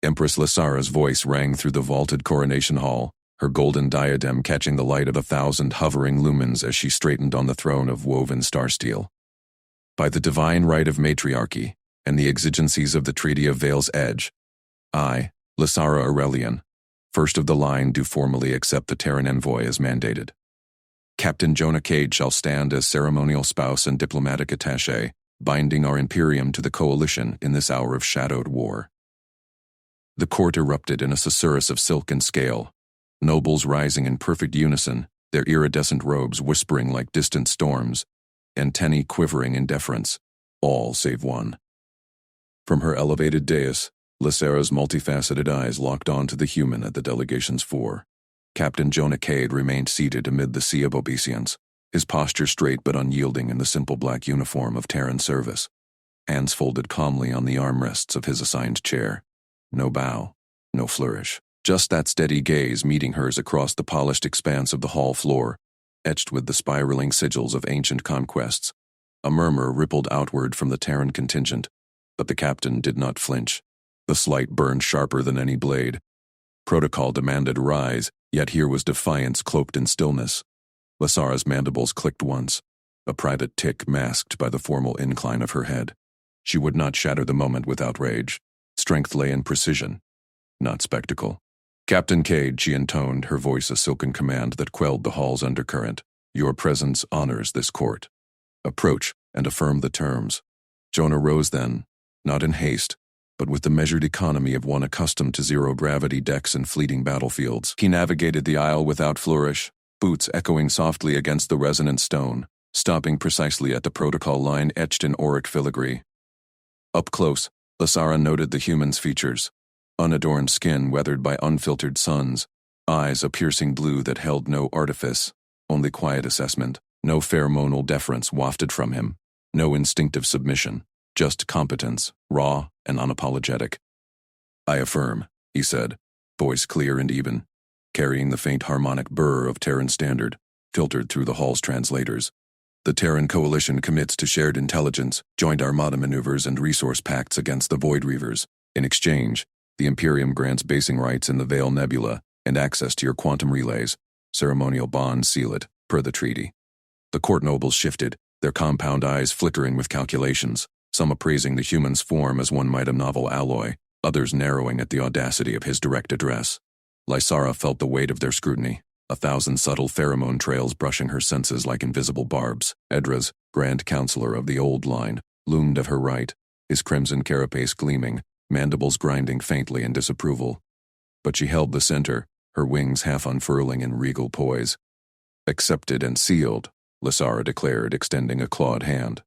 Empress Lysara's voice rang through the vaulted coronation hall, her golden diadem catching the light of 1,000 hovering lumens as she straightened on the throne of woven starsteel. By the divine right of matriarchy and the exigencies of the Treaty of Vale's Edge, I, Lysara Aurelian, first of the line, do formally accept the Terran envoy as mandated. Captain Jonah Cade shall stand as ceremonial spouse and diplomatic attaché, binding our Imperium to the coalition in this hour of shadowed war. The court erupted in a susurrus of silk and scale, nobles rising in perfect unison, their iridescent robes whispering like distant storms, antennae quivering in deference, all save one. From her elevated dais, Lysara's multifaceted eyes locked onto the human at the delegation's fore. Captain Jonah Cade remained seated amid the sea of obeisance, his posture straight but unyielding in the simple black uniform of Terran service, hands folded calmly on the armrests of his assigned chair. No bow, no flourish, just that steady gaze meeting hers across the polished expanse of the hall floor, etched with the spiraling sigils of ancient conquests. A murmur rippled outward from the Terran contingent, but the captain did not flinch. The slight burned sharper than any blade. Protocol demanded rise, yet here was defiance cloaked in stillness. Lysara's mandibles clicked once, a private tick masked by the formal incline of her head. She would not shatter the moment with outrage. Strength lay in precision, not spectacle. Captain Cade, she intoned, her voice a silken command that quelled the hall's undercurrent. Your presence honors this court. Approach and affirm the terms. Jonah rose then, not in haste, but with the measured economy of one accustomed to zero-gravity decks and fleeting battlefields. He navigated the aisle without flourish, boots echoing softly against the resonant stone, stopping precisely at the protocol line etched in auric filigree. Up close, Lysara noted the human's features: unadorned skin weathered by unfiltered suns, eyes a piercing blue that held no artifice, only quiet assessment, no pheromonal deference wafted from him, no instinctive submission, just competence, raw and unapologetic. I affirm, he said, voice clear and even, carrying the faint harmonic burr of Terran standard, filtered through the hall's translators. The Terran coalition commits to shared intelligence, joint armada maneuvers, and resource pacts against the Void Reavers. In exchange, the Imperium grants basing rights in the Vale Nebula and access to your quantum relays. Ceremonial bonds seal it, per the treaty. The court nobles shifted, their compound eyes flickering with calculations, some appraising the human's form as one might a novel alloy, others narrowing at the audacity of his direct address. Lysara felt the weight of their scrutiny, 1,000 subtle pheromone trails brushing her senses like invisible barbs. Edras, Grand Counselor of the Old Line, loomed at her right, his crimson carapace gleaming, mandibles grinding faintly in disapproval. But she held the center, her wings half unfurling in regal poise. Accepted and sealed, Lysara declared, extending a clawed hand.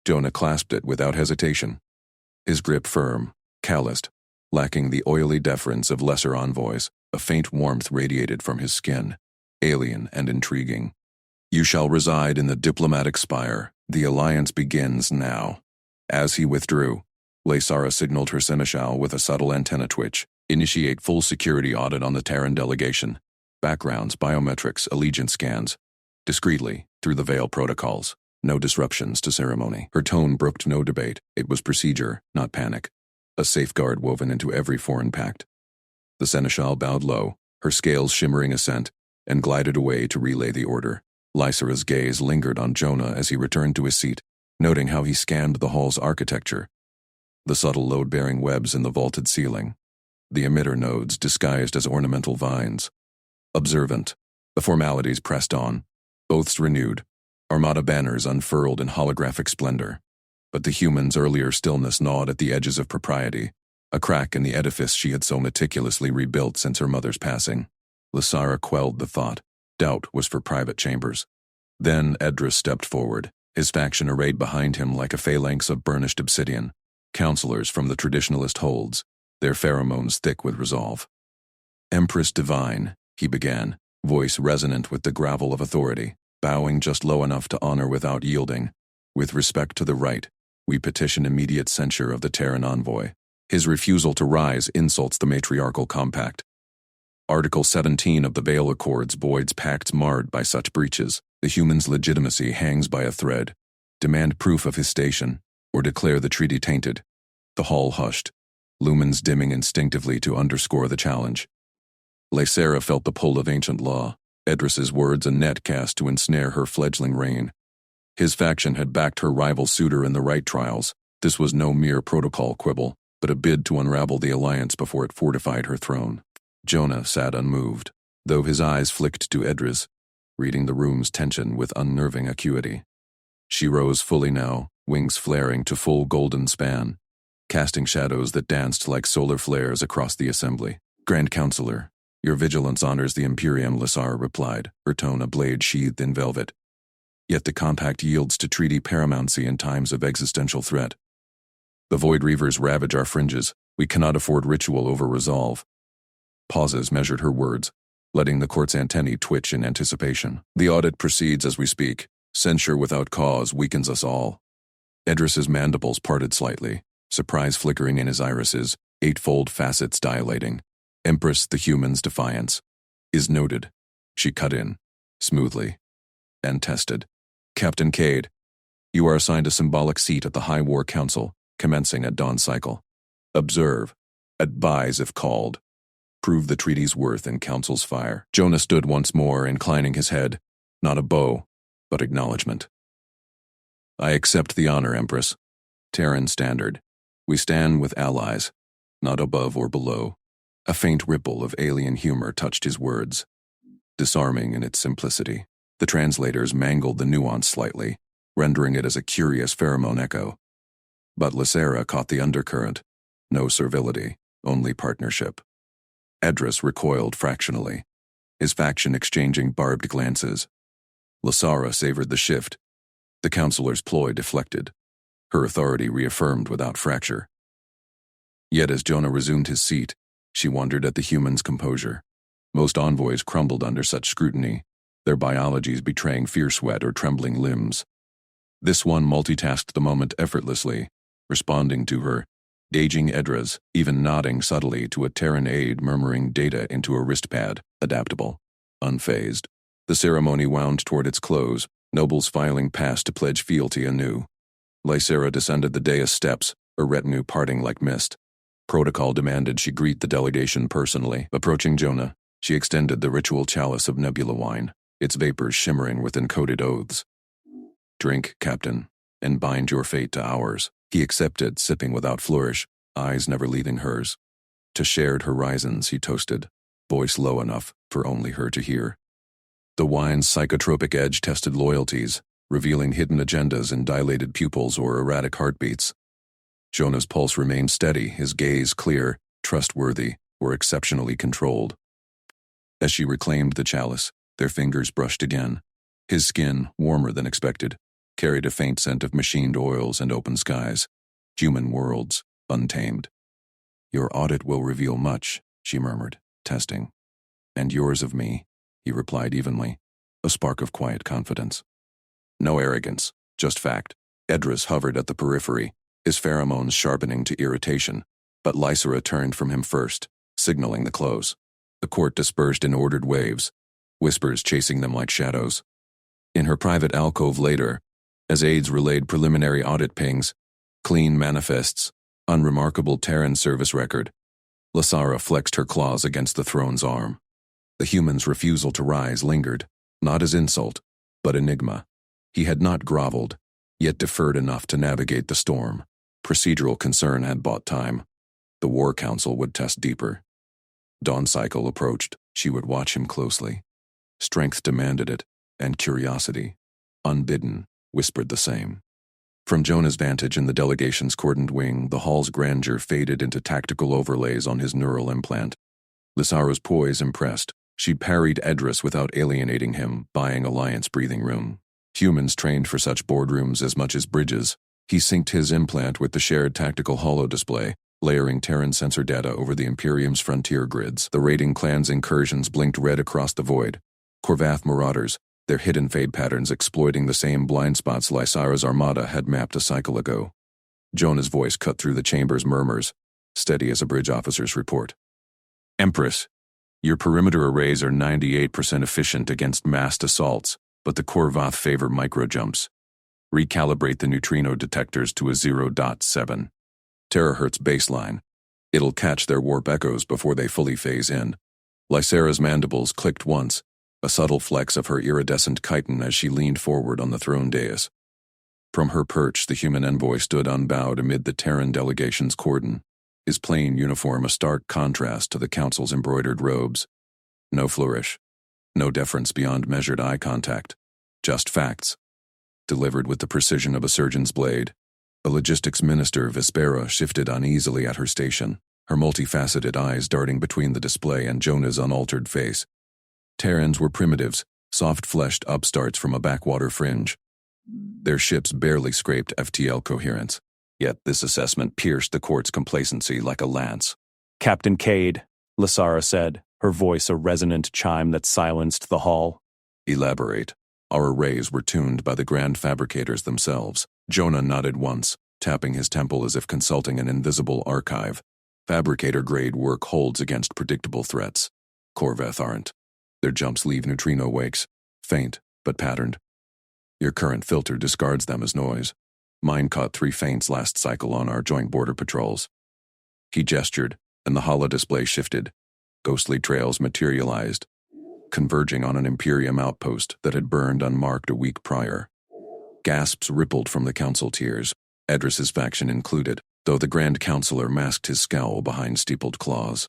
Jonah clasped it without hesitation, his grip firm, calloused, lacking the oily deference of lesser envoys. A faint warmth radiated from his skin, alien and intriguing. You shall reside in the diplomatic spire. The alliance begins now. As he withdrew, Lysara signaled her seneschal with a subtle antenna twitch. Initiate full security audit on the Terran delegation. Backgrounds, biometrics, allegiance scans. Discreetly, through the Veil protocols. No disruptions to ceremony. Her tone brooked no debate. It was procedure, not panic. A safeguard woven into every foreign pact. The seneschal bowed low, her scales shimmering assent, and glided away to relay the order. Lysara's gaze lingered on Jonah as he returned to his seat, noting how he scanned the hall's architecture. The subtle load-bearing webs in the vaulted ceiling. The emitter nodes disguised as ornamental vines. Observant, the formalities pressed on, oaths renewed, armada banners unfurled in holographic splendor. But the human's earlier stillness gnawed at the edges of propriety, a crack in the edifice she had so meticulously rebuilt since her mother's passing. Lysara quelled the thought. Doubt was for private chambers. Then Edras stepped forward, his faction arrayed behind him like a phalanx of burnished obsidian, counselors from the traditionalist holds, their pheromones thick with resolve. Empress Divine, he began, voice resonant with the gravel of authority, bowing just low enough to honor without yielding. With respect to the right, we petition immediate censure of the Terran envoy. His refusal to rise insults the matriarchal compact. Article 17 of the Veil Accords voids pacts marred by such breaches. The human's legitimacy hangs by a thread. Demand proof of his station, or declare the treaty tainted. The hall hushed. lumens dimming instinctively to underscore the challenge. Lysera felt the pull of ancient law, Edris's words a net cast to ensnare her fledgling reign. His faction had backed her rival suitor in the right trials. This was no mere protocol quibble, but a bid to unravel the alliance before it fortified her throne. Jonah sat unmoved, though his eyes flicked to Edris, reading the room's tension with unnerving acuity. She rose fully now, wings flaring to full golden span, casting shadows that danced like solar flares across the assembly. Grand Counselor, your vigilance honors the Imperium, Lysara replied, her tone a blade sheathed in velvet. Yet the compact yields to treaty paramountcy in times of existential threat. The Void Reavers ravage our fringes. We cannot afford ritual over resolve. Pauses measured her words, letting the court's antennae twitch in anticipation. The audit proceeds as we speak. Censure without cause weakens us all. Edris's mandibles parted slightly, surprise flickering in his irises, eightfold facets dilating. Empress, the human's defiance, is noted. She cut in, smoothly, and tested. Captain Cade, you are assigned a symbolic seat at the High War Council, commencing at dawn cycle. Observe, advise if called. Prove the treaty's worth in council's fire. Jonah stood once more, inclining his head, not a bow, but acknowledgement. I accept the honor, Empress. Terran standard. We stand with allies, not above or below. A faint ripple of alien humor touched his words, disarming in its simplicity. The translators mangled the nuance slightly, rendering it as a curious pheromone echo. But Lysera caught the undercurrent. No servility, only partnership. Edris recoiled fractionally, his faction exchanging barbed glances. Lysara savored the shift. The counselor's ploy deflected, her authority reaffirmed without fracture. Yet as Jonah resumed his seat, she wondered at the human's composure. Most envoys crumbled under such scrutiny, their biologies betraying fear sweat or trembling limbs. This one multitasked the moment effortlessly, responding to her, gauging Edras, even nodding subtly to a Terran aide murmuring data into a wristpad, adaptable, unfazed. The ceremony wound toward its close, nobles filing past to pledge fealty anew. Lysera descended the dais steps, her retinue parting like mist. Protocol demanded she greet the delegation personally. Approaching Jonah, she extended the ritual chalice of nebula wine, its vapors shimmering with encoded oaths. Drink, Captain, and bind your fate to ours. He accepted, sipping without flourish, eyes never leaving hers. To shared horizons, he toasted, voice low enough for only her to hear. The wine's psychotropic edge tested loyalties, revealing hidden agendas in dilated pupils or erratic heartbeats. Jonah's pulse remained steady, his gaze clear, trustworthy, or exceptionally controlled. As she reclaimed the chalice, their fingers brushed again. His skin, warmer than expected, carried a faint scent of machined oils and open skies. Human worlds, untamed. Your audit will reveal much, she murmured, testing. And yours of me, he replied evenly, a spark of quiet confidence. No arrogance, just fact. Edris hovered at the periphery, his pheromones sharpening to irritation, but Lysera turned from him first, signaling the close. The court dispersed in ordered waves, whispers chasing them like shadows. In her private alcove later, as aides relayed preliminary audit pings, clean manifests, unremarkable Terran service record, Lysara flexed her claws against the throne's arm. The human's refusal to rise lingered, not as insult, but enigma. He had not groveled, yet deferred enough to navigate the storm. Procedural concern had bought time. The War Council would test deeper. Dawn cycle approached. She would watch him closely. Strength demanded it, and curiosity, unbidden, whispered the same. From Jonah's vantage in the delegation's cordoned wing, the hall's grandeur faded into tactical overlays on his neural implant. Lysara's poise impressed. She parried Edris without alienating him, buying alliance breathing room. Humans trained for such boardrooms as much as bridges. He synced his implant with the shared tactical holo display, layering Terran sensor data over the Imperium's frontier grids. The raiding clan's incursions blinked red across the void. Korvath marauders, their hidden fade patterns exploiting the same blind spots Lysara's armada had mapped a cycle ago. Jonah's voice cut through the chamber's murmurs, steady as a bridge officer's report. Empress, your perimeter arrays are 98% efficient against massed assaults, but the Korvath favor microjumps. Recalibrate the neutrino detectors to a 0.7 terahertz baseline. It'll catch their warp echoes before they fully phase in. Lysera's mandibles clicked once, a subtle flex of her iridescent chitin as she leaned forward on the throne dais. From her perch, the human envoy stood unbowed amid the Terran delegation's cordon, his plain uniform a stark contrast to the council's embroidered robes. No flourish, no deference beyond measured eye contact, just facts, delivered with the precision of a surgeon's blade. A logistics minister, Vespera, shifted uneasily at her station, her multifaceted eyes darting between the display and Jonah's unaltered face. Terrans were primitives, soft-fleshed upstarts from a backwater fringe. Their ships barely scraped FTL coherence, yet this assessment pierced the court's complacency like a lance. "Captain Cade," Lysara said, her voice a resonant chime that silenced the hall. Elaborate. Our arrays were tuned by the grand fabricators themselves. Jonah nodded once, tapping his temple as if consulting an invisible archive. Fabricator-grade work holds against predictable threats. Corveth aren't. Their jumps leave neutrino wakes, faint but patterned. Your current filter discards them as noise. Mine caught 3 feints last cycle on our joint border patrols. He gestured, and the holodisplay shifted. Ghostly trails materialized, converging on an Imperium outpost that had burned unmarked a week prior. Gasps rippled from the council tiers, Edris's faction included, though the Grand Counselor masked his scowl behind steepled claws.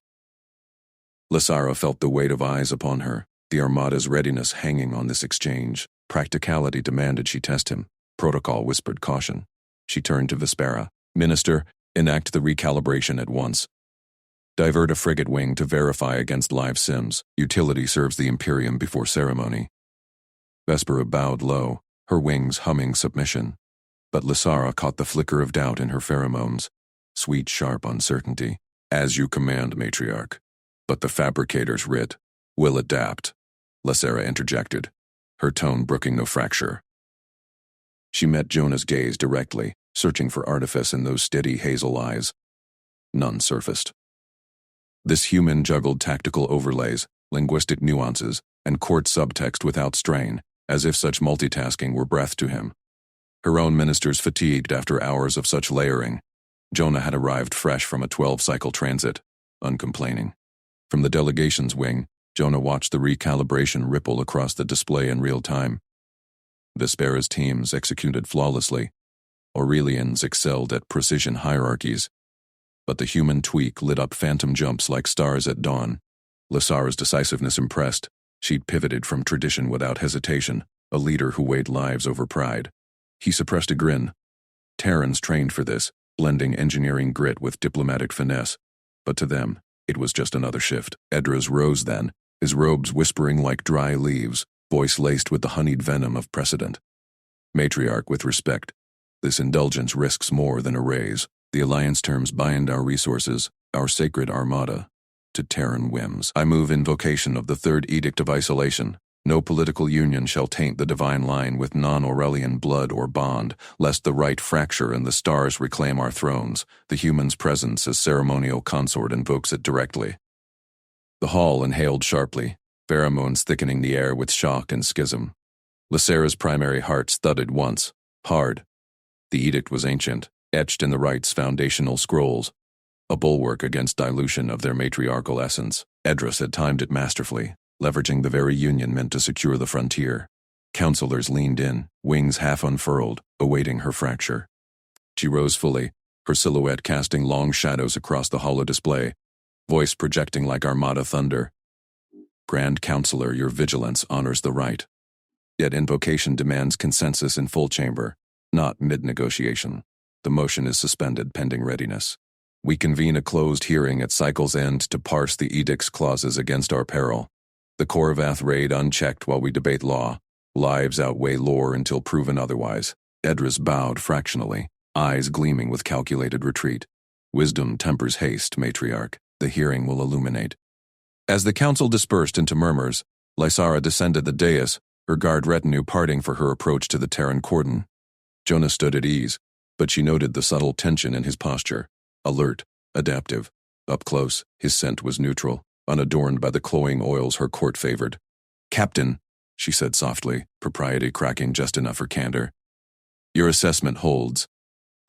Lysara felt the weight of eyes upon her, the Armada's readiness hanging on this exchange. Practicality demanded she test him. Protocol whispered caution. She turned to Vespera. "Minister, enact the recalibration at once. Divert a frigate wing to verify against live sims. Utility serves the Imperium before ceremony." Vespera bowed low, her wings humming submission. But Lysara caught the flicker of doubt in her pheromones. Sweet, sharp uncertainty. "As you command, matriarch. But the fabricator's writ will adapt," Lysara interjected, her tone brooking no fracture. She met Jonah's gaze directly, searching for artifice in those steady hazel eyes. None surfaced. This human juggled tactical overlays, linguistic nuances, and court subtext without strain, as if such multitasking were breath to him. Her own ministers fatigued after hours of such layering. Jonah had arrived fresh from a 12-cycle transit, uncomplaining. From the delegation's wing, Jonah watched the recalibration ripple across the display in real time. Vespera's teams executed flawlessly. Aurelians excelled at precision hierarchies. But the human tweak lit up phantom jumps like stars at dawn. Lysara's decisiveness impressed. She'd pivoted from tradition without hesitation, a leader who weighed lives over pride. He suppressed a grin. Terrans trained for this, blending engineering grit with diplomatic finesse. But to them, it was just another shift. Edras rose then, his robes whispering like dry leaves, voice laced with the honeyed venom of precedent. "Matriarch, with respect, this indulgence risks more than a raise. The alliance terms bind our resources, our sacred armada, to Terran whims. I move invocation of the Third Edict of Isolation. No political union shall taint the divine line with non-Aurelian blood or bond, lest the right fracture and the stars reclaim our thrones. The human's presence as ceremonial consort invokes it directly." The hall inhaled sharply, pheromones thickening the air with shock and schism. Lysera's primary heart thudded once, hard. The edict was ancient, etched in the rite's foundational scrolls, a bulwark against dilution of their matriarchal essence. Edris had timed it masterfully, leveraging the very union meant to secure the frontier. Counselors leaned in, wings half unfurled, awaiting her fracture. She rose fully, her silhouette casting long shadows across the holodisplay, voice projecting like Armada thunder. "Grand Counselor, your vigilance honors the right. Yet invocation demands consensus in full chamber, not mid-negotiation. The motion is suspended pending readiness. We convene a closed hearing at cycle's end to parse the edict's clauses against our peril. The Corvath raid unchecked while we debate law. Lives outweigh lore until proven otherwise." Edris bowed fractionally, eyes gleaming with calculated retreat. "Wisdom tempers haste, matriarch. The hearing will illuminate." As the council dispersed into murmurs, Lysara descended the dais, her guard retinue parting for her approach to the Terran cordon. Jonah stood at ease, but she noted the subtle tension in his posture. Alert, adaptive. Up close, his scent was neutral, unadorned by the cloying oils her court favored. "Captain," she said softly, propriety cracking just enough for candor. "Your assessment holds.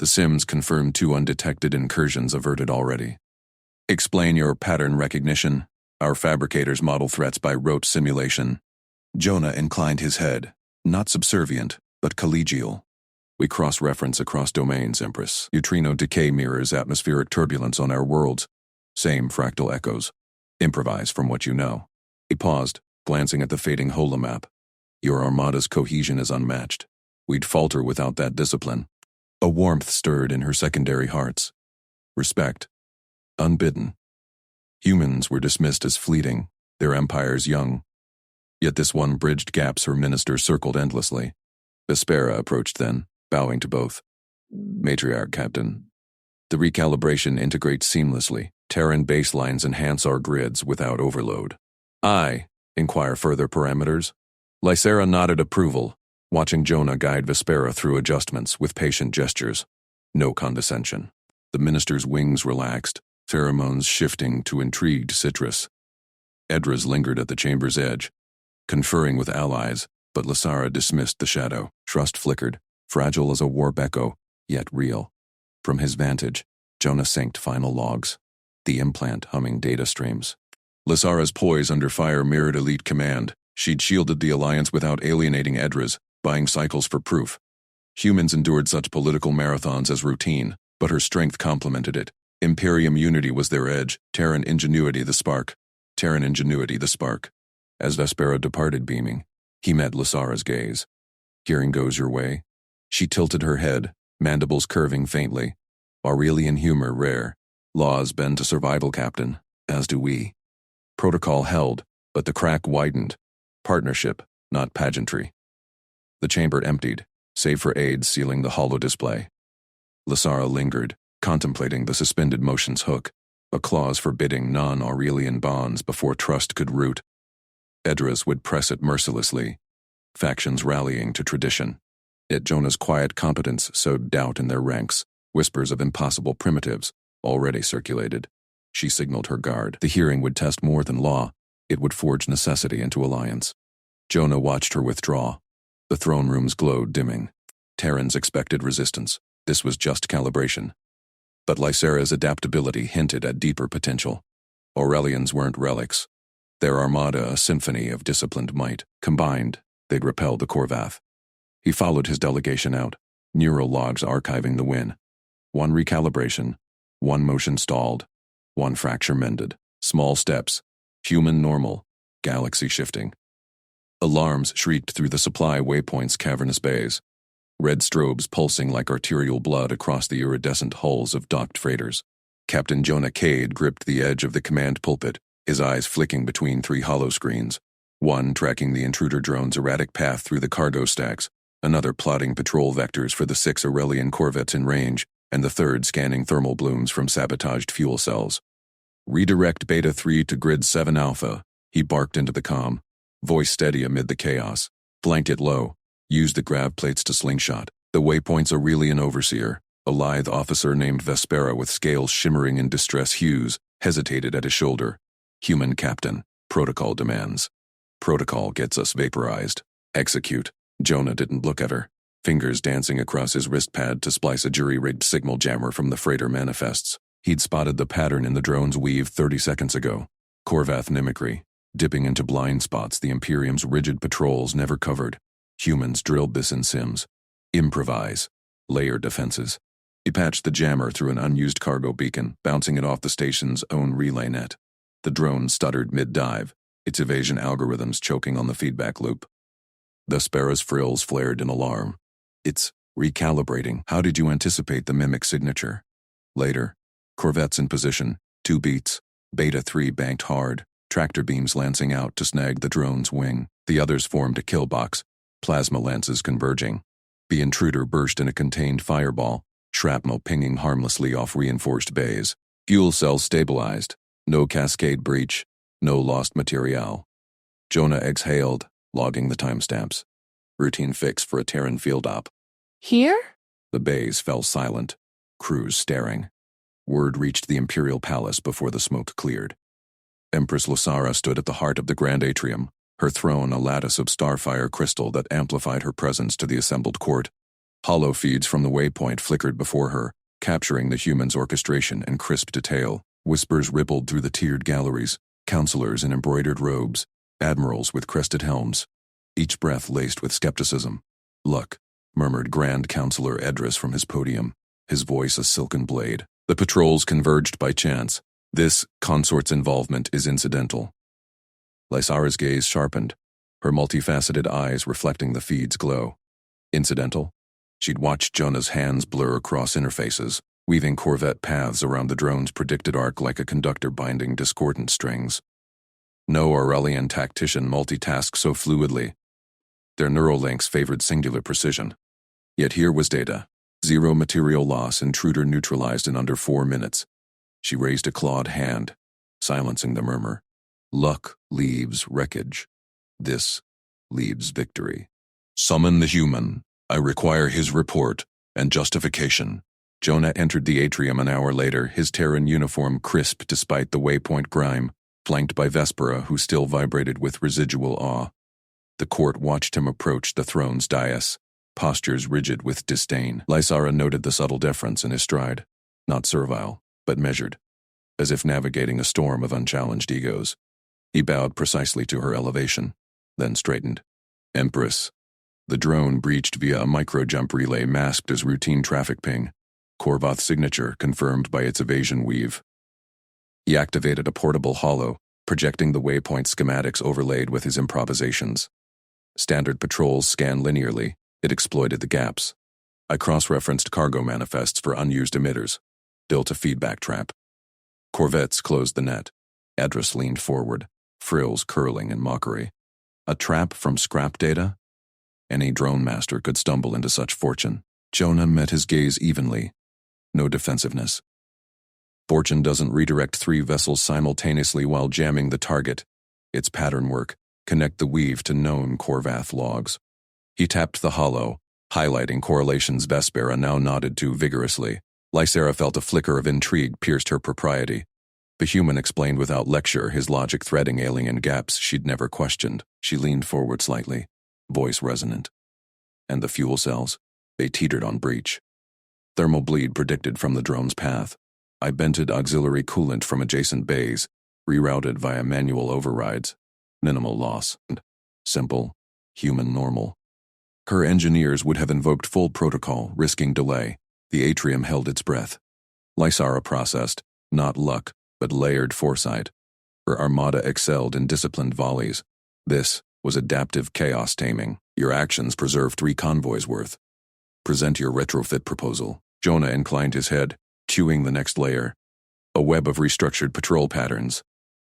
The Sims confirmed 2 undetected incursions averted already. Explain your pattern recognition. Our fabricators model threats by rote simulation. Jonah inclined his head, not subservient, but collegial. We cross-reference across domains, Empress. Neutrino decay mirrors atmospheric turbulence on our worlds. Same fractal echoes. Improvise from what you know. He paused, glancing at the fading holomap. Your armada's cohesion is unmatched. We'd falter without that discipline. A warmth stirred in her secondary hearts. Respect. Unbidden. Humans were dismissed as fleeting, their empires young. Yet this one bridged gaps her ministers circled endlessly. Vespera approached then, bowing to both. Matriarch, Captain. The recalibration integrates seamlessly. Terran baselines enhance our grids without overload. I inquire further parameters. Lysera nodded approval, watching Jonah guide Vespera through adjustments with patient gestures. No condescension. The minister's wings relaxed, pheromones shifting to intrigued citrus. Edras lingered at the chamber's edge, conferring with allies, but Lysara dismissed the shadow. Trust flickered, fragile as a warp echo, yet real. From his vantage, Jonah synced final logs, the implant humming data streams. Lysara's poise under fire mirrored elite command. She'd shielded the alliance without alienating Edras, buying cycles for proof. Humans endured such political marathons as routine, but her strength complemented it. Imperium unity was their edge, Terran ingenuity the spark. Terran ingenuity the spark. As Vespera departed beaming, he met Lysara's gaze. Hearing goes your way? She tilted her head, mandibles curving faintly. Aurelian humor rare. Laws bend to survival, Captain, as do we. Protocol held, but the crack widened. Partnership, not pageantry. The chamber emptied, save for aides sealing the hollow display. Lysara lingered, contemplating the suspended motion's hook, a clause forbidding non-Aurelian bonds before trust could root. Edras would press it mercilessly, factions rallying to tradition. Yet Jonah's quiet competence sowed doubt in their ranks. Whispers of impossible primitives already circulated. She signaled her guard. The hearing would test more than law. It would forge necessity into alliance. Jonah watched her withdraw. The throne rooms glowed, dimming. Terrans expected resistance. This was just calibration. But Lysera's adaptability hinted at deeper potential. Aurelians weren't relics. Their armada a symphony of disciplined might. Combined, they'd repel the Korvath. He followed his delegation out, neural logs archiving the win. One recalibration, one motion stalled, one fracture mended. Small steps, human normal, galaxy shifting. Alarms shrieked through the supply waypoint's cavernous bays. Red strobes pulsing like arterial blood across the iridescent hulls of docked freighters. Captain Jonah Cade gripped the edge of the command pulpit, his eyes flicking between three hollow screens. One tracking the intruder drone's erratic path through the cargo stacks, another plotting patrol vectors for the 6 Aurelian corvettes in range, and the third scanning thermal blooms from sabotaged fuel cells. Redirect Beta 3 to Grid 7 Alpha, he barked into the comm, voice steady amid the chaos. Flank it low. Use the grav plates to slingshot. The waypoint's Aurelian overseer, a lithe officer named Vespera with scales shimmering in distress hues, hesitated at his shoulder. Human captain. Protocol demands. Protocol gets us vaporized. Execute. Jonah didn't look at her, fingers dancing across his wrist pad to splice a jury-rigged signal jammer from the freighter manifests. He'd spotted the pattern in the drone's weave 30 seconds ago. Korvath mimicry, dipping into blind spots the Imperium's rigid patrols never covered. Humans drilled this in sims. Improvise. Layer defenses. He patched the jammer through an unused cargo beacon, bouncing it off the station's own relay net. The drone stuttered mid-dive, its evasion algorithms choking on the feedback loop. Vespera's frills flared in alarm. It's recalibrating. How did you anticipate the mimic signature? Later, corvettes in position, 2 beats, Beta 3 banked hard, tractor beams lancing out to snag the drone's wing. The others formed a kill box, plasma lances converging. The intruder burst in a contained fireball, shrapnel pinging harmlessly off reinforced bays. Fuel cells stabilized. No cascade breach. No lost material. Jonah exhaled, logging the timestamps. Routine fix for a Terran field op. Here? The bays fell silent, crews staring. Word reached the Imperial Palace before the smoke cleared. Empress Lysara stood at the heart of the grand atrium, her throne a lattice of starfire crystal that amplified her presence to the assembled court. Hollow feeds from the waypoint flickered before her, capturing the human's orchestration in crisp detail. Whispers rippled through the tiered galleries, counselors in embroidered robes, admirals with crested helms, each breath laced with skepticism. "Luck," murmured Grand Counselor Edris from his podium, his voice a silken blade. "The patrols converged by chance. This consort's involvement is incidental." Lysara's gaze sharpened, her multifaceted eyes reflecting the feed's glow. Incidental? She'd watched Jonah's hands blur across interfaces, weaving Corvette paths around the drone's predicted arc like a conductor binding discordant strings. No Aurelian tactician multitasked so fluidly. Their neural links favored singular precision. Yet here was data. Zero material loss, intruder neutralized in under 4 minutes. She raised a clawed hand, silencing the murmur. Luck leaves wreckage. This leaves victory. "Summon the human. I require his report and justification." Jonah entered the atrium an hour later, his Terran uniform crisp despite the waypoint grime, flanked by Vespera, who still vibrated with residual awe. The court watched him approach the throne's dais, postures rigid with disdain. Lysara noted the subtle deference in his stride, not servile, but measured, as if navigating a storm of unchallenged egos. He bowed precisely to her elevation, then straightened. "Empress." The drone breached via a micro-jump relay masked as routine traffic ping, Korvath's signature confirmed by its evasion weave. He activated a portable holo, projecting the waypoint schematics overlaid with his improvisations. Standard patrols scan linearly. It exploited the gaps. I cross-referenced cargo manifests for unused emitters, built a feedback trap. Corvettes closed the net. Edris leaned forward, frills curling in mockery. A trap from scrap data? Any drone master could stumble into such fortune. Jonah met his gaze evenly. No defensiveness. Fortune doesn't redirect 3 vessels simultaneously while jamming the target. It's pattern work. Connect the weave to known Korvath logs. He tapped the holo, highlighting correlations Vespera now nodded to vigorously. Lysara felt a flicker of intrigue pierced her propriety. The human explained without lecture, his logic threading alien gaps she'd never questioned. She leaned forward slightly, voice resonant. And the fuel cells? They teetered on breach. Thermal bleed predicted from the drone's path. I vented auxiliary coolant from adjacent bays, rerouted via manual overrides. Minimal loss. Simple, human normal. Her engineers would have invoked full protocol, risking delay. The atrium held its breath. Lysara processed, not luck, but layered foresight. Her armada excelled in disciplined volleys. This was adaptive chaos taming. Your actions preserve 3 convoys worth. Present your retrofit proposal. Jonah inclined his head, chewing the next layer. A web of restructured patrol patterns.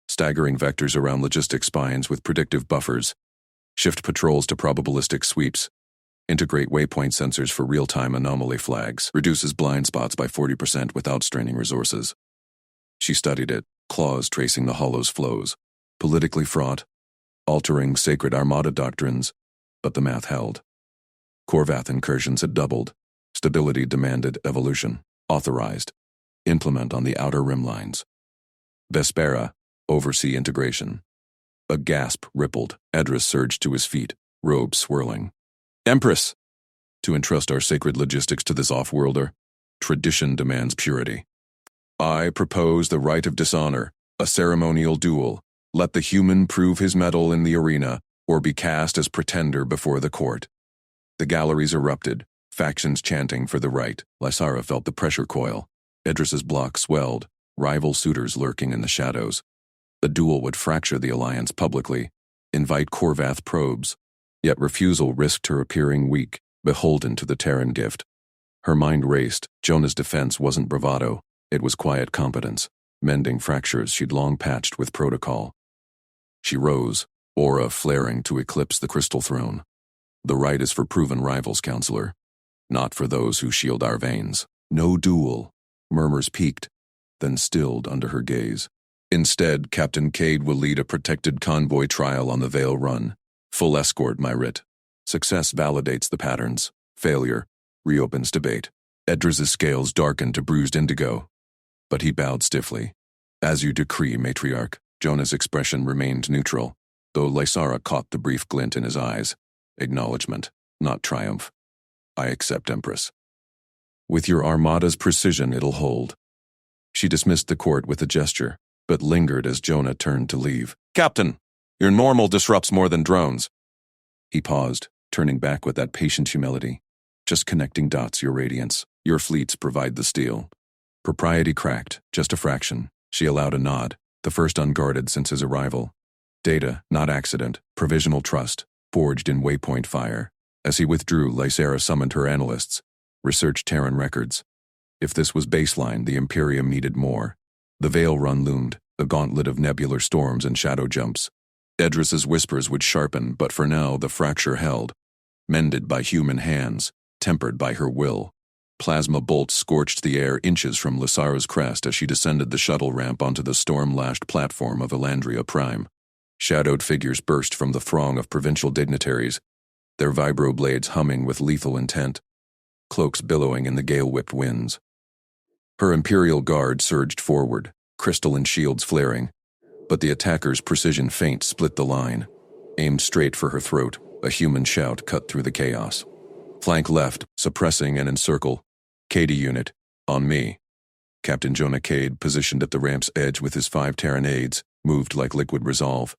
Staggering vectors around logistic spines with predictive buffers. Shift patrols to probabilistic sweeps. Integrate waypoint sensors for real-time anomaly flags. Reduces blind spots by 40% without straining resources. She studied it, claws tracing the hollow's flows. Politically fraught, altering sacred armada doctrines, but the math held. Korvath incursions had doubled. Stability demanded evolution. Authorized. Implement on the outer rim lines. Vespera, oversee integration. A gasp rippled. Edris surged to his feet, robe swirling. "Empress! To entrust our sacred logistics to this off-worlder, tradition demands purity. I propose the rite of dishonor, a ceremonial duel. Let the human prove his mettle in the arena, or be cast as pretender before the court." The galleries erupted, factions chanting for the right. Lysara felt the pressure coil. Edris's block swelled, rival suitors lurking in the shadows. The duel would fracture the alliance publicly, invite Korvath probes, yet refusal risked her appearing weak, beholden to the Terran gift. Her mind raced. Jonah's defense wasn't bravado, it was quiet competence, mending fractures she'd long patched with protocol. She rose, aura flaring to eclipse the crystal throne. "The right is for proven rivals, counselor, not for those who shield our veins. No duel." Murmurs peaked, then stilled under her gaze. "Instead, Captain Cade will lead a protected convoy trial on the Vale Run. Full escort, my writ. Success validates the patterns. Failure reopens debate." Edris's scales darkened to bruised indigo, but he bowed stiffly. "As you decree, matriarch." Jonah's expression remained neutral, though Lysara caught the brief glint in his eyes. Acknowledgement, not triumph. "I accept, Empress. With your armada's precision, it'll hold." She dismissed the court with a gesture, but lingered as Jonah turned to leave. "Captain, your normal disrupts more than drones." He paused, turning back with that patient humility. "Just connecting dots, your radiance. Your fleets provide the steel." Propriety cracked, just a fraction. She allowed a nod, the first unguarded since his arrival. Data, not accident, provisional trust, forged in waypoint fire. As he withdrew, Lysera summoned her analysts. Research Terran records. If this was baseline, the Imperium needed more. The Veil Run loomed, a gauntlet of nebular storms and shadow jumps. Edris's whispers would sharpen, but for now the fracture held. Mended by human hands, tempered by her will. Plasma bolts scorched the air inches from Lysara's crest as she descended the shuttle ramp onto the storm-lashed platform of Elandria Prime. Shadowed figures burst from the throng of provincial dignitaries, their vibroblades humming with lethal intent, cloaks billowing in the gale-whipped winds. Her Imperial Guard surged forward, crystalline shields flaring, but the attacker's precision feint split the line. Aimed straight for her throat, a human shout cut through the chaos. Flank left, suppressing and encircle. Cady unit, on me. Captain Jonah Cade, positioned at the ramp's edge with his 5 Terran aides, moved like liquid resolve.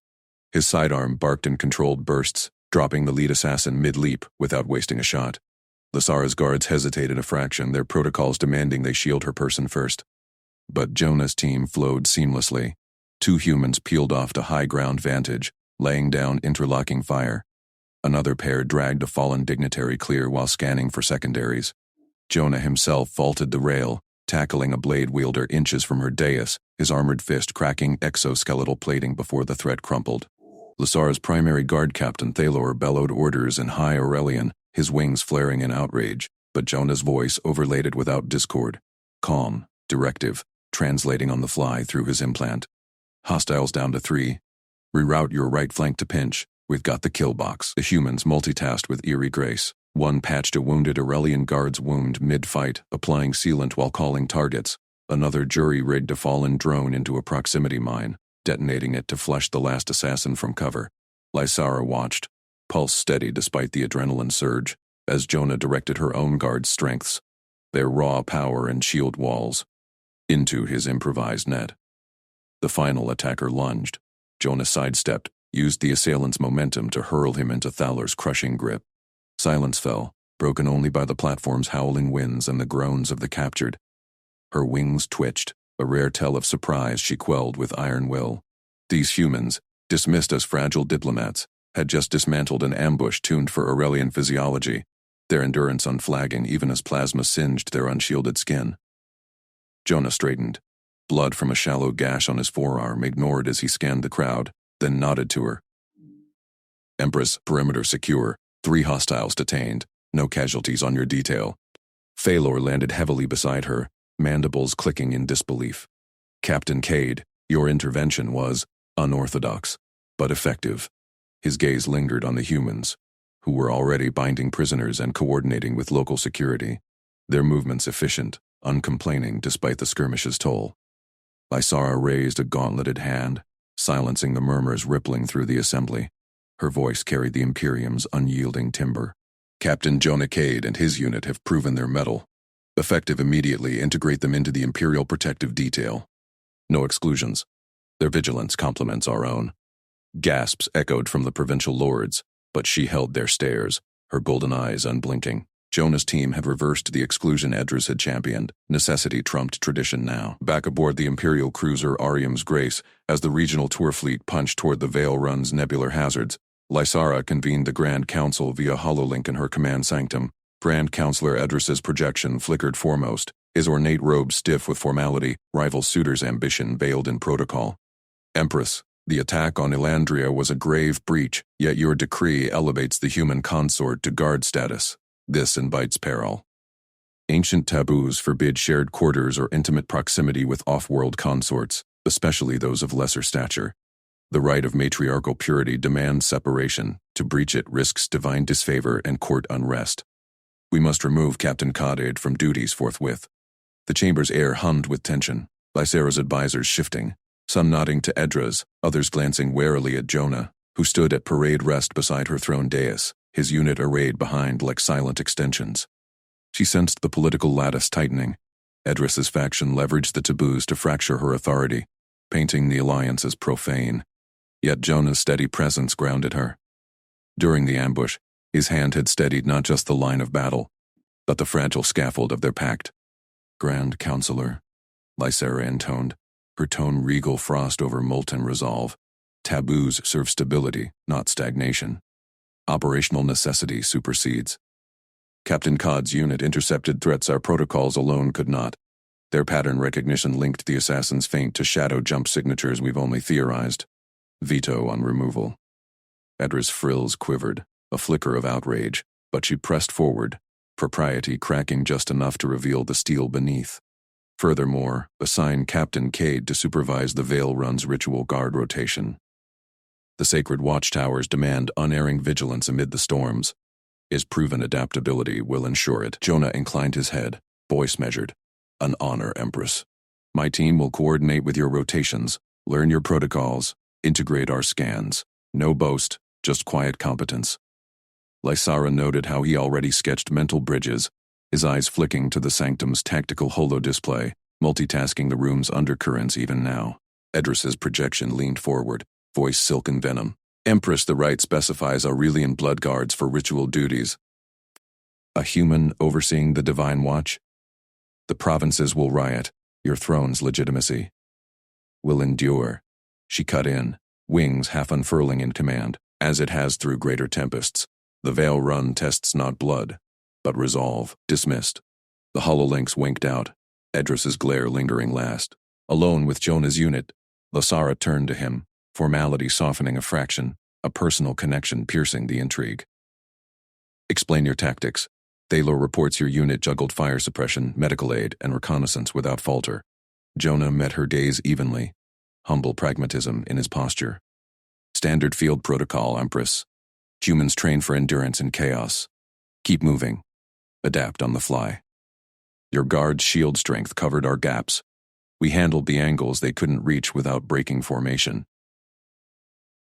His sidearm barked in controlled bursts, dropping the lead assassin mid-leap without wasting a shot. Lysara's guards hesitated a fraction, their protocols demanding they shield her person first. But Jonah's team flowed seamlessly. 2 humans peeled off to high ground vantage, laying down interlocking fire. Another pair dragged a fallen dignitary clear while scanning for secondaries. Jonah himself vaulted the rail, tackling a blade wielder inches from her dais, his armored fist cracking exoskeletal plating before the threat crumpled. Lysara's primary guard captain Thalor bellowed orders in High Aurelian, his wings flaring in outrage, but Jonah's voice overlaid it without discord. Calm, directive, translating on the fly through his implant. Hostiles down to 3. Reroute your right flank to pinch. We've got the kill box. The humans multitasked with eerie grace. One patched a wounded Aurelian guard's wound mid-fight, applying sealant while calling targets. Another jury-rigged a fallen drone into a proximity mine, detonating it to flush the last assassin from cover. Lysara watched, pulse steady despite the adrenaline surge, as Jonah directed her own guard's strengths, their raw power and shield walls, into his improvised net. The final attacker lunged. Jonah sidestepped, used the assailant's momentum to hurl him into Thalor's crushing grip. Silence fell, broken only by the platform's howling winds and the groans of the captured. Her wings twitched, a rare tell of surprise she quelled with iron will. These humans, dismissed as fragile diplomats, had just dismantled an ambush tuned for Aurelian physiology, their endurance unflagging even as plasma singed their unshielded skin. Jonah straightened, blood from a shallow gash on his forearm ignored as he scanned the crowd, then nodded to her. "Empress, perimeter secure. 3 hostiles detained. No casualties on your detail." Thalor landed heavily beside her, mandibles clicking in disbelief. "Captain Cade, your intervention was unorthodox, but effective." His gaze lingered on the humans, who were already binding prisoners and coordinating with local security, their movements efficient, uncomplaining despite the skirmish's toll. Lysara raised a gauntleted hand, silencing the murmurs rippling through the assembly. Her voice carried the Imperium's unyielding timber. "Captain Jonah Cade and his unit have proven their mettle. Effective immediately, integrate them into the Imperial Protective Detail. No exclusions. Their vigilance complements our own." Gasps echoed from the provincial lords, but she held their stares, her golden eyes unblinking. Jonah's team had reversed the exclusion Edris had championed. Necessity trumped tradition now. Back aboard the Imperial cruiser Ariam's Grace, as the regional tour fleet punched toward the Veil Run's nebular hazards, Lysara convened the Grand Council via hololink in her command sanctum. Grand Counselor Edris's projection flickered foremost, his ornate robe stiff with formality, rival suitor's ambition veiled in protocol. "Empress, the attack on Elandria was a grave breach, yet your decree elevates the human consort to guard status. This invites peril. Ancient taboos forbid shared quarters or intimate proximity with off-world consorts, especially those of lesser stature. The right of matriarchal purity demands separation. To breach it risks divine disfavor and court unrest. We must remove Captain Cade from duties forthwith." The chamber's air hummed with tension, Lysara's advisors shifting, some nodding to Edras, others glancing warily at Jonah, who stood at parade rest beside her throne dais, his unit arrayed behind like silent extensions. She sensed the political lattice tightening, Edris's faction leveraged the taboos to fracture her authority, painting the alliance as profane. Yet Jonah's steady presence grounded her. During the ambush, his hand had steadied not just the line of battle, but the fragile scaffold of their pact. "Grand Counselor," Lysera intoned, her tone regal frost over molten resolve. "Taboos serve stability, not stagnation. Operational necessity supersedes. Captain Codd's unit intercepted threats our protocols alone could not. Their pattern recognition linked the assassin's feint to shadow jump signatures we've only theorized. Veto on removal." Edra's frills quivered, a flicker of outrage, but she pressed forward, propriety cracking just enough to reveal the steel beneath. Furthermore, assign Captain Cade to supervise the Veil Run's ritual guard rotation. The sacred watchtowers demand unerring vigilance amid the storms. His proven adaptability will ensure it. Jonah inclined his head, voice measured. "An honor, Empress. My team will coordinate with your rotations, learn your protocols, integrate our scans. No boast, just quiet competence." Lysara noted how he already sketched mental bridges, his eyes flicking to the sanctum's tactical holo-display, multitasking the room's undercurrents even now. Edris's projection leaned forward, voice silken venom. "Empress, the rite specifies Aurelian blood guards for ritual duties. A human overseeing the divine watch? The provinces will riot, your throne's legitimacy will endure." She cut in, wings half unfurling in command, "as it has through greater tempests. The Veil Run tests not blood, but resolve." Dismissed. The hololinks winked out, Edris's glare lingering last. Alone with Jonah's unit, Lysara turned to him, formality softening a fraction, a personal connection piercing the intrigue. "Explain your tactics. Thaler reports your unit juggled fire suppression, medical aid, and reconnaissance without falter." Jonah met her gaze evenly, humble pragmatism in his posture. "Standard field protocol, Empress. Humans train for endurance in chaos. Keep moving. Adapt on the fly. Your guard's shield strength covered our gaps. We handled the angles they couldn't reach without breaking formation."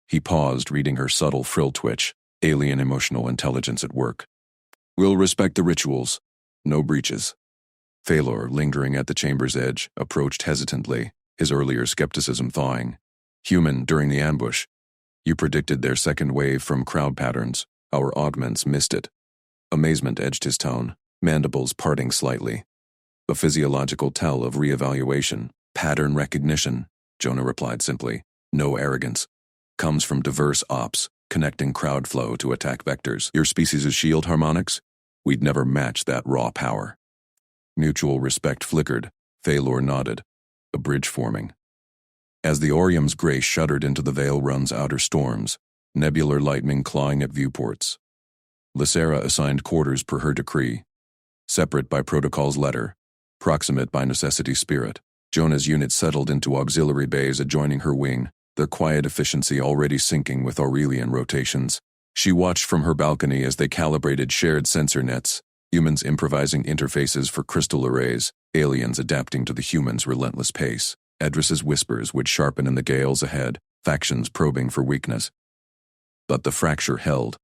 He paused, reading her subtle frill twitch, alien emotional intelligence at work. "We'll respect the rituals. No breaches." Thaler, lingering at the chamber's edge, approached hesitantly, his earlier skepticism thawing. "Human, during the ambush. You predicted their second wave from crowd patterns. Our augments missed it." Amazement edged his tone, mandibles parting slightly. "A physiological tell of reevaluation. Pattern recognition," Jonah replied simply. "No arrogance. Comes from diverse ops, connecting crowd flow to attack vectors. Your species' shield harmonics? We'd never match that raw power." Mutual respect flickered. Thaler nodded, a bridge forming. As the Orium's grace shuddered into the Veil Run's outer storms, nebular lightning clawing at viewports. Lysera assigned quarters per her decree. Separate by protocol's letter, proximate by necessity spirit. Jonah's unit settled into auxiliary bays adjoining her wing, their quiet efficiency already syncing with Aurelian rotations. She watched from her balcony as they calibrated shared sensor nets, humans improvising interfaces for crystal arrays, aliens adapting to the humans' relentless pace. Edris's whispers would sharpen in the gales ahead, factions probing for weakness. But the fracture held,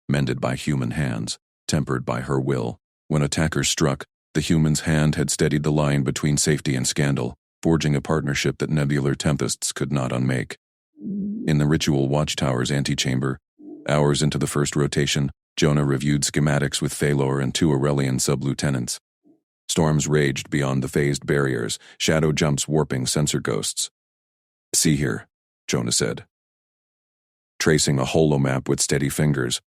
mended by human hands, tempered by her will. When attackers struck, the human's hand had steadied the line between safety and scandal, forging a partnership that nebular tempests could not unmake. In the ritual watchtower's antechamber, hours into the first rotation, Jonah reviewed schematics with Thaler and 2 Aurelian sub-lieutenants. Storms raged beyond the phased barriers, shadow jumps warping sensor ghosts. "See here," Jonah said, tracing a holomap with steady fingers.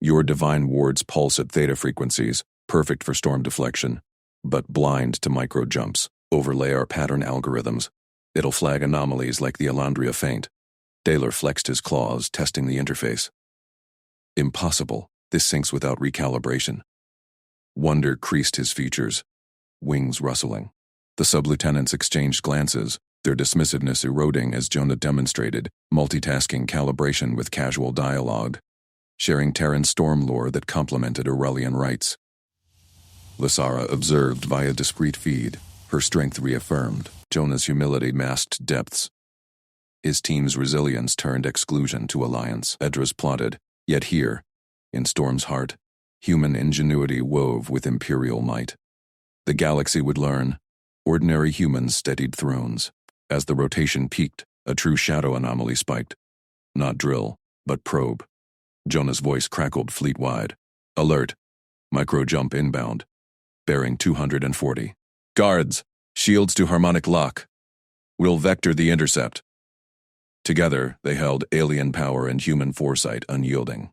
"Your divine wards pulse at theta frequencies, perfect for storm deflection, but blind to micro jumps. Overlay our pattern algorithms. It'll flag anomalies like the Elandria feint." Thaler flexed his claws, testing the interface. "Impossible. This syncs without recalibration." Wonder creased his features, wings rustling. The sub-lieutenants exchanged glances, their dismissiveness eroding as Jonah demonstrated, multitasking calibration with casual dialogue, sharing Terran storm lore that complemented Aurelian rites. Lysara observed via discrete feed, her strength reaffirmed. Jonah's humility masked depths. His team's resilience turned exclusion to alliance. Edras plotted, yet here, in Storm's heart, human ingenuity wove with imperial might. The galaxy would learn, Ordinary humans steadied thrones. As the rotation peaked, a true shadow anomaly spiked. Not drill, but probe. Jonah's voice crackled fleet-wide. Alert. Micro-jump inbound. Bearing 240. Guards! Shields to harmonic lock. We'll vector the intercept. Together, they held alien power and human foresight unyielding.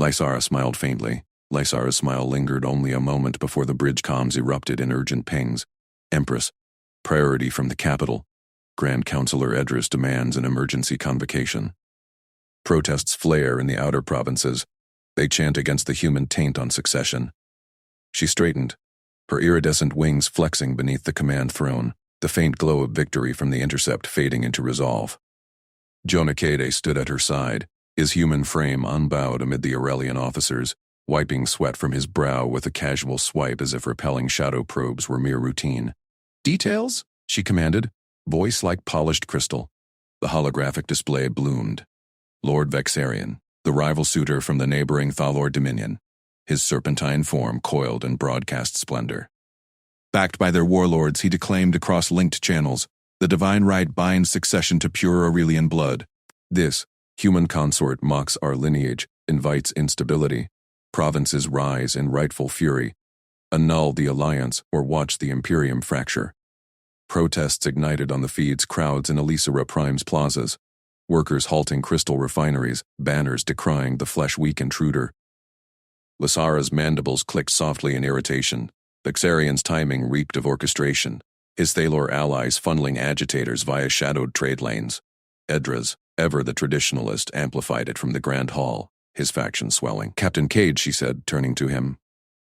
Lysara smiled faintly. Lysara's smile lingered only a moment before the bridge comms erupted in urgent pings. Empress. Priority from the capital. Grand Counselor Edris demands an emergency convocation. Protests flare in the outer provinces. They chant against the human taint on succession. She straightened, her iridescent wings flexing beneath the command throne, the faint glow of victory from the intercept fading into resolve. Jonah Cade stood at her side, his human frame unbowed amid the Aurelian officers, wiping sweat from his brow with a casual swipe as if repelling shadow probes were mere routine. Details? She commanded, voice like polished crystal. The holographic display bloomed. Lord Vexarian, the rival suitor from the neighboring Thalor Dominion, his serpentine form coiled in broadcast splendor. Backed by their warlords, he declaimed across linked channels, the divine right binds succession to pure Aurelian blood. This, human consort mocks our lineage, invites instability. Provinces rise in rightful fury. Annul the alliance or watch the Imperium fracture. Protests ignited on the feeds crowds in Elisara Prime's plazas. Workers halting crystal refineries, banners decrying the flesh-weak intruder. Lysara's mandibles clicked softly in irritation. Vexarian's timing reeked of orchestration, his Thalor allies funneling agitators via shadowed trade lanes. Edras, ever the traditionalist, amplified it from the Grand Hall, his faction swelling. Captain Cade, she said, turning to him.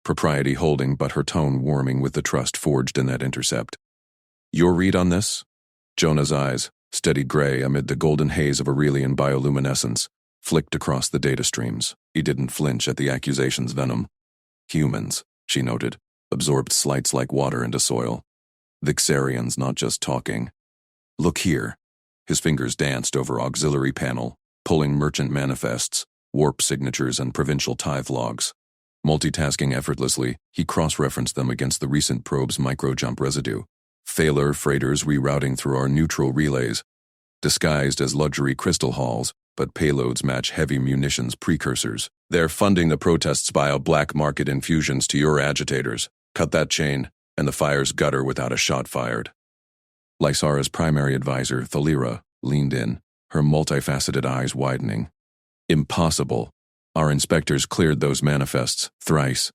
Propriety holding but her tone warming with the trust forged in that intercept. Your read on this? Jonah's eyes, steady gray amid the golden haze of Aurelian bioluminescence, flicked across the data streams. He didn't flinch at the accusation's venom. Humans, she noted, absorbed slights like water into soil. Vexarians not just talking. Look here. His fingers danced over auxiliary panel, pulling merchant manifests, warp signatures and provincial tithe logs. Multitasking effortlessly, he cross-referenced them against the recent probe's micro-jump residue. Thaler freighters rerouting through our neutral relays, disguised as luxury crystal halls, but payloads match heavy munitions precursors. They're funding the protests via black market infusions to your agitators. Cut that chain, and the fire's gutter without a shot fired. Lysara's primary advisor, Thalira, leaned in, her multifaceted eyes widening. Impossible. Our inspectors cleared those manifests, thrice.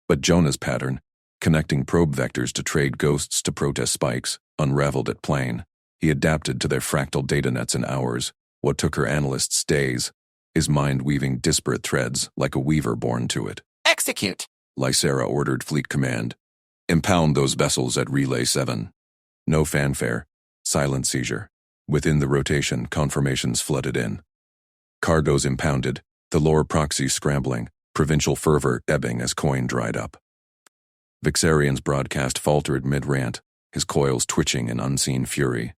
But Jonah's pattern, connecting probe vectors to trade ghosts to protest spikes, unraveled at plane. He adapted to their fractal data nets in hours, what took her analysts days, his mind weaving disparate threads like a weaver born to it. Execute! Lysara ordered Fleet Command. Impound those vessels at Relay 7. No fanfare. Silent seizure. Within the rotation, confirmations flooded in. Cargoes impounded, the lore proxies scrambling, provincial fervor ebbing as coin dried up. Vexarian's broadcast faltered mid-rant, his coils twitching in unseen fury.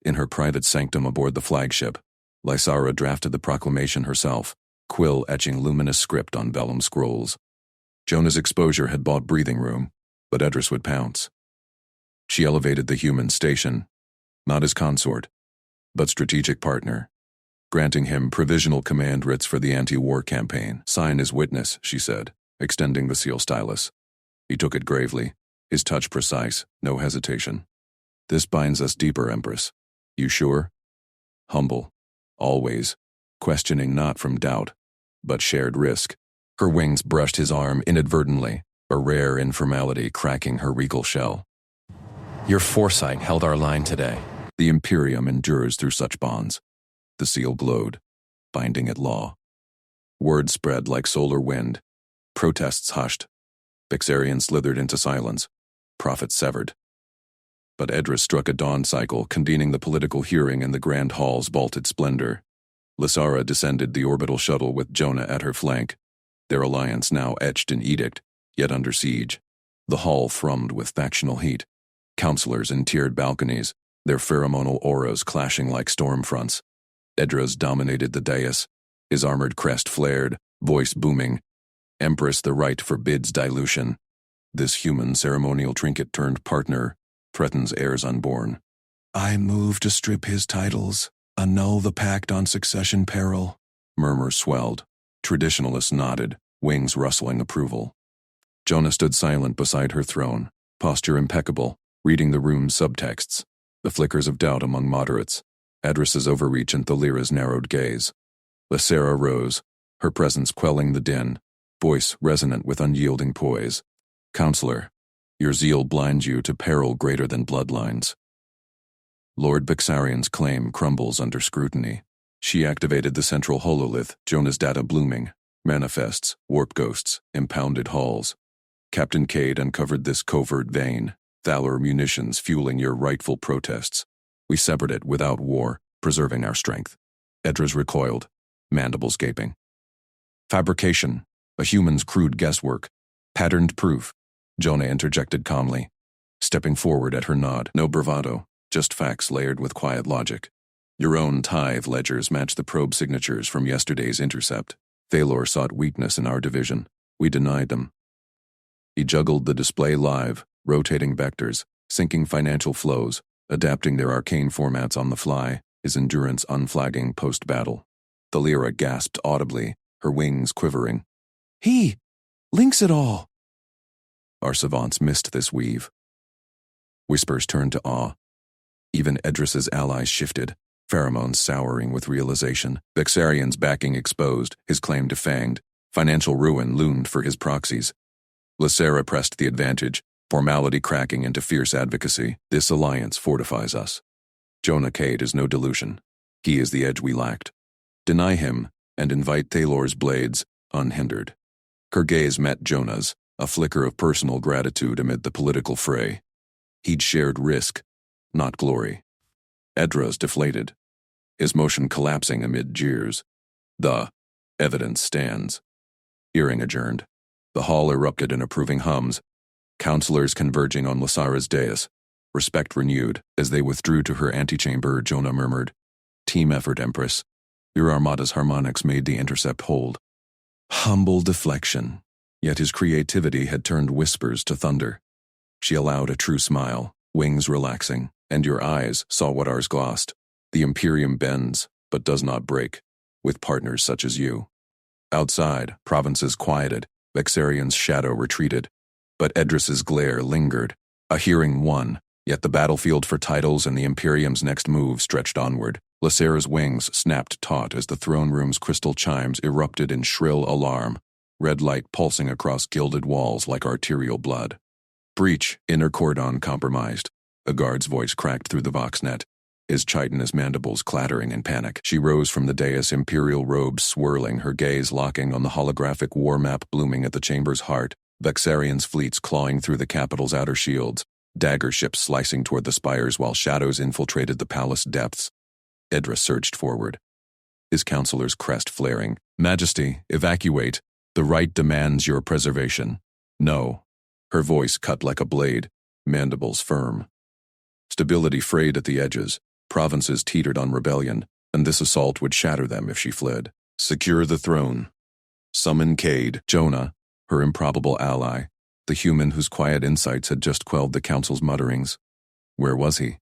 In her private sanctum aboard the flagship, Lysara drafted the proclamation herself, quill etching luminous script on vellum scrolls. Jonah's exposure had bought breathing room, but Edris would pounce. She elevated the human station, not as consort, but strategic partner, granting him provisional command writs for the anti-war campaign. Sign as witness, she said, extending the seal stylus. He took it gravely, his touch precise, no hesitation. This binds us deeper, Empress. You sure? Humble, always, questioning not from doubt, but shared risk. Her wings brushed his arm inadvertently, a rare informality cracking her regal shell. Your foresight held our line today. The Imperium endures through such bonds. The seal glowed, binding it law. Word spread like solar wind. Protests hushed. Vexarian slithered into silence. Prophets severed. But Edris struck a dawn cycle, convening the political hearing in the Grand Hall's vaulted splendor. Lysara descended the orbital shuttle with Jonah at her flank, their alliance now etched in edict, yet under siege. The hall thrummed with factional heat. Counselors in tiered balconies, their pheromonal auras clashing like storm fronts. Edras dominated the dais, his armored crest flared, voice booming. Empress the right forbids dilution. This human ceremonial trinket turned partner, threatens heirs unborn. I move to strip his titles, annul the pact on succession peril. Murmurs swelled. Traditionalists nodded, wings rustling approval. Jonah stood silent beside her throne, posture impeccable, reading the room's subtexts, the flickers of doubt among moderates, Edris's overreach and Thalira's narrowed gaze. Lysera rose, her presence quelling the din, voice resonant with unyielding poise. Counselor, your zeal blinds you to peril greater than bloodlines. Lord Bixarian's claim crumbles under scrutiny. She activated the central hololith, Jonah's data blooming, manifests, warp ghosts, impounded halls. Captain Cade uncovered this covert vein, Thaler munitions fueling your rightful protests. We severed it without war, preserving our strength. Edras recoiled, mandibles gaping. Fabrication, a human's crude guesswork. Patterned proof, Jonah interjected calmly, stepping forward at her nod. No bravado, just facts layered with quiet logic. Your own tithe ledgers match the probe signatures from yesterday's intercept. Thalor sought weakness in our division. We denied them. He juggled the display live, rotating vectors, syncing financial flows, adapting their arcane formats on the fly, his endurance unflagging post-battle. Thalira gasped audibly, her wings quivering. He links it all. Our savants missed this weave. Whispers turned to awe. Even Edris's allies shifted, pheromones souring with realization. Bixarian's backing exposed, his claim defanged. Financial ruin loomed for his proxies. Lysera pressed the advantage, formality cracking into fierce advocacy. This alliance fortifies us. Jonah Cade is no delusion. He is the edge we lacked. Deny him, and invite Thalor's blades, unhindered. Her gaze met Jonah's, a flicker of personal gratitude amid the political fray. He'd shared risk, not glory. Edras deflated, his motion collapsing amid jeers. The evidence stands. Hearing adjourned. The hall erupted in approving hums, counselors converging on Lysara's dais. Respect renewed. As they withdrew to her antechamber, Jonah murmured, Team effort, Empress. Your armada's harmonics made the intercept hold. Humble deflection. Yet his creativity had turned whispers to thunder. She allowed a true smile, wings relaxing, and your eyes saw what ours glossed. The Imperium bends, but does not break, with partners such as you. Outside, provinces quieted, Bixarian's shadow retreated, but Edris's glare lingered. A hearing won, yet the battlefield for titles and the Imperium's next move stretched onward. Lysera's wings snapped taut as the throne room's crystal chimes erupted in shrill alarm, red light pulsing across gilded walls like arterial blood. Breach, inner cordon compromised. A guard's voice cracked through the voxnet, his chitinous mandibles clattering in panic. She rose from the dais, imperial robes swirling, her gaze locking on the holographic war map blooming at the chamber's heart, Bixarian's fleets clawing through the capital's outer shields, dagger ships slicing toward the spires while shadows infiltrated the palace depths. Edras surged forward, his counselor's crest flaring. Majesty, evacuate. The right demands your preservation. No. Her voice cut like a blade, mandibles firm. Stability frayed at the edges, provinces teetered on rebellion, and this assault would shatter them if she fled. Secure the throne. Summon Cade, Jonah, her improbable ally, the human whose quiet insights had just quelled the council's mutterings. Where was he?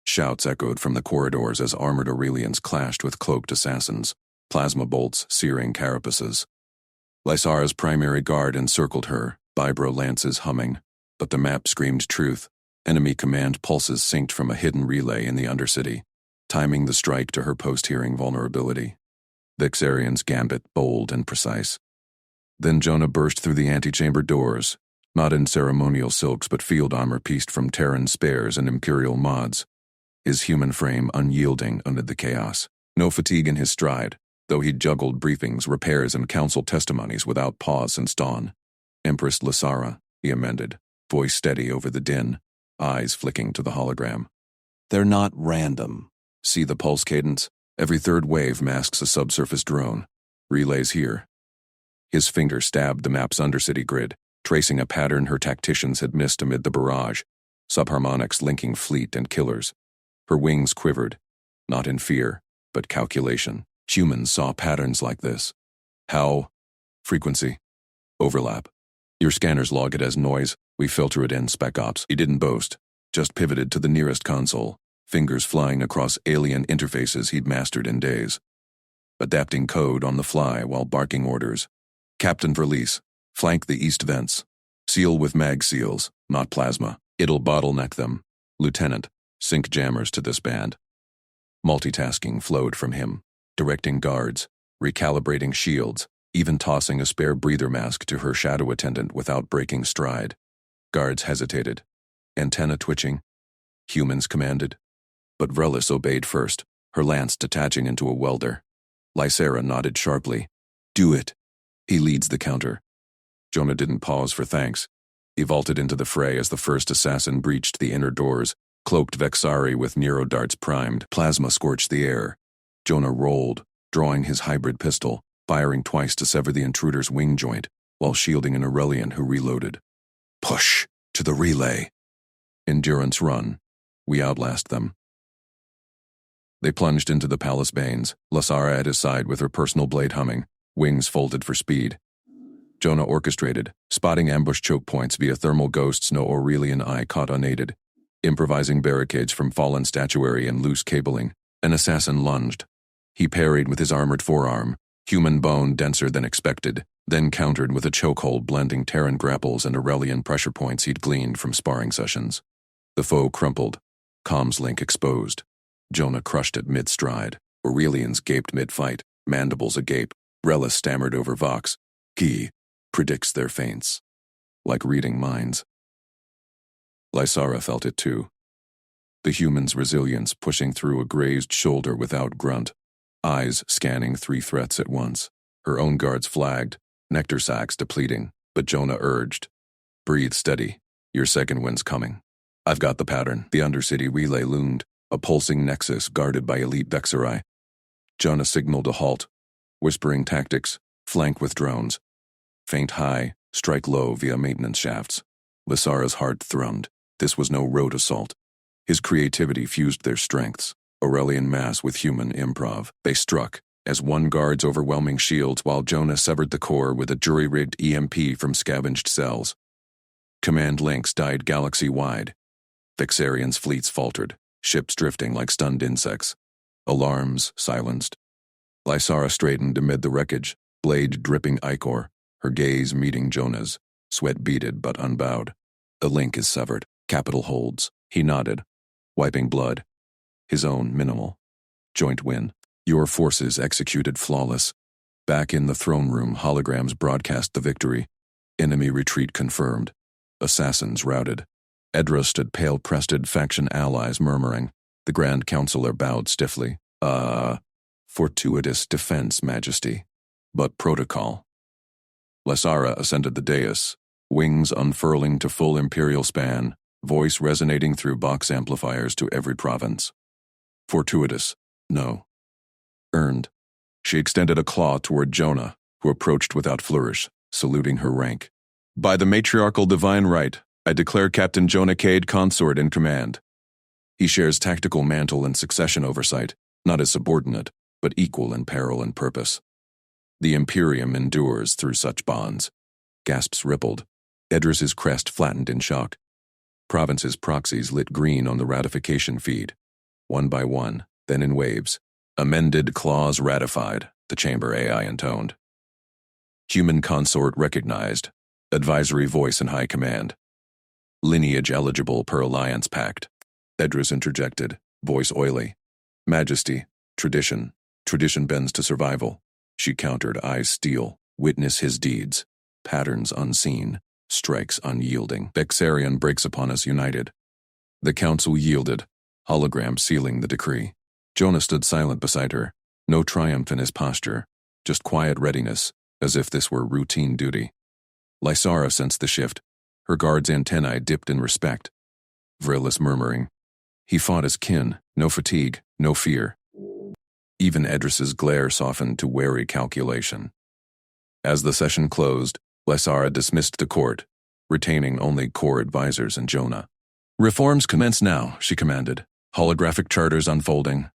Shouts echoed from the corridors as armored Aurelians clashed with cloaked assassins, plasma bolts searing carapaces. Lysara's primary guard encircled her, vibro lances humming, but the map screamed truth. Enemy command pulses synced from a hidden relay in the Undercity, timing the strike to her post-hearing vulnerability. Bixarian's gambit bold and precise. Then Jonah burst through the antechamber doors, not in ceremonial silks but field armor pieced from Terran spares and Imperial mods, his human frame unyielding amid the chaos. No fatigue in his stride, though he'd juggled briefings, repairs, and council testimonies without pause since dawn. Empress Lysara, he amended, voice steady over the din, eyes flicking to the hologram. They're not random. See the pulse cadence? Every third wave masks a subsurface drone. Relays here. His finger stabbed the map's Undercity grid, tracing a pattern her tacticians had missed amid the barrage, subharmonics linking fleet and killers. Her wings quivered, not in fear, but calculation. Humans saw patterns like this. How? Frequency. Overlap. Your scanners log it as noise, we filter it in, Spec Ops. He didn't boast. just pivoted to the nearest console, fingers flying across alien interfaces he'd mastered in days. Adapting code on the fly while barking orders. Captain Verlies, flank the east vents. Seal with mag seals, not plasma. It'll bottleneck them. Lieutenant, sync jammers to this band. Multitasking flowed from him, directing guards, recalibrating shields, even tossing a spare breather mask to her shadow attendant without breaking stride. Guards hesitated, antenna twitching. Humans commanded. But Vrelis obeyed first, her lance detaching into a welder. Lysera nodded sharply. Do it. He leads the counter. Jonah didn't pause for thanks. He vaulted into the fray as the first assassin breached the inner doors, cloaked Vexari with neurodarts primed. Plasma scorched the air. Jonah rolled, drawing his hybrid pistol, firing twice to sever the intruder's wing joint, while shielding an Aurelian who reloaded. Push! To the relay! Endurance run. We outlast them. They plunged into the palace banes, Lysara at his side with her personal blade humming, wings folded for speed. Jonah orchestrated, spotting ambush choke points via thermal ghosts no Aurelian eye caught unaided, improvising barricades from fallen statuary and loose cabling. An assassin lunged. He parried with his armored forearm, human bone denser than expected, then countered with a chokehold blending Terran grapples and Aurelian pressure points he'd gleaned from sparring sessions. The foe crumpled, comms link exposed. Jonah crushed at mid-stride. Aurelians gaped mid-fight, mandibles agape. Relis stammered over Vox. Key predicts their feints. Like reading minds. Lysara felt it too. The human's resilience pushing through a grazed shoulder without grunt, eyes scanning 3 threats at once. Her own guards flagged, nectar sacs depleting, but Jonah urged, breathe steady, your second wind's coming. I've got the pattern. The Undercity relay loomed, a pulsing nexus guarded by elite Vexari. Jonah signaled a halt, whispering tactics, flank with drones. Feint high, strike low via maintenance shafts. Lysara's heart thrummed. This was no road assault. His creativity fused their strengths, Aurelian mass with human improv. They struck, as one guard's overwhelming shields while Jonah severed the core with a jury-rigged EMP from scavenged cells. Command links died galaxy-wide. Vexarian's fleets faltered, ships drifting like stunned insects. Alarms silenced. Lysara straightened amid the wreckage, blade dripping ichor, her gaze meeting Jonah's, sweat beaded but unbowed. The link is severed. Capital holds. He nodded, wiping blood. His own minimal. Joint win. Your forces executed flawless. Back in the throne room, holograms broadcast the victory. Enemy retreat confirmed. Assassins routed. Edra stood pale-breasted, faction allies murmuring. The Grand Counselor bowed stiffly. Fortuitous defense, Majesty. But protocol. Lysara ascended the dais, wings unfurling to full imperial span, voice resonating through box amplifiers to every province. Fortuitous, no. Earned. She extended a claw toward Jonah, who approached without flourish, saluting her rank. By the matriarchal divine right, I declare Captain Jonah Cade consort in command. He shares tactical mantle and succession oversight, not as subordinate, but equal in peril and purpose. The Imperium endures through such bonds. Gasps rippled. Edras's crest flattened in shock. Province's proxies lit green on the ratification feed. One by one, then in waves. Amended clause ratified, the chamber AI intoned. Human consort recognized. Advisory voice in high command. Lineage eligible per alliance pact. Edras interjected, voice oily. Majesty, tradition. Tradition bends to survival. She countered, eyes steel. Witness his deeds. Patterns unseen. Strikes unyielding. Vexarian breaks upon us united. The council yielded, hologram sealing the decree. Jonah stood silent beside her, no triumph in his posture, just quiet readiness, as if this were routine duty. Lysara sensed the shift. Her guard's antennae dipped in respect. Vrelis murmuring. He fought as kin, no fatigue, no fear. Even Edras's glare softened to wary calculation. As the session closed, Lysara dismissed the court, retaining only core advisors and Jonah. Reforms commence now, she commanded. Holographic charters unfolding.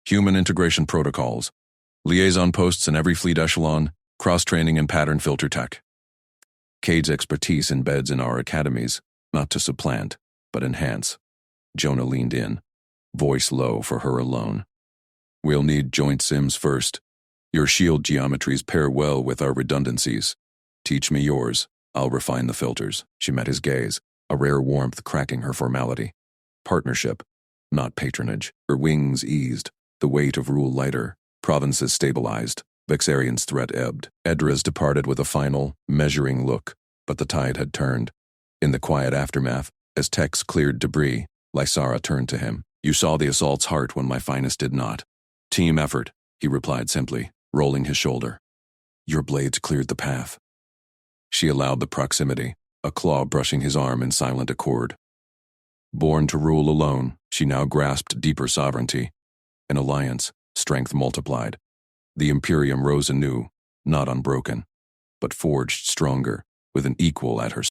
Human integration protocols. Liaison posts in every fleet echelon. Cross-training and pattern filter tech. Cade's expertise embeds in our academies, not to supplant, but enhance. Jonah leaned in, voice low for her alone. We'll need joint sims first. Your shield geometries pair well with our redundancies. Teach me yours. I'll refine the filters. She met his gaze, a rare warmth cracking her formality. Partnership, not patronage. Her wings eased, the weight of rule lighter, provinces stabilized, Vexarian's threat ebbed. Edras departed with a final, measuring look, but the tide had turned. In the quiet aftermath, as Tex cleared debris, Lysara turned to him. You saw the assault's heart when my finest did not. Team effort, he replied simply, rolling his shoulder. Your blades cleared the path. She allowed the proximity, a claw brushing his arm in silent accord. Born to rule alone, she now grasped deeper sovereignty. In alliance, strength multiplied. The Imperium rose anew, not unbroken, but forged stronger, with an equal at her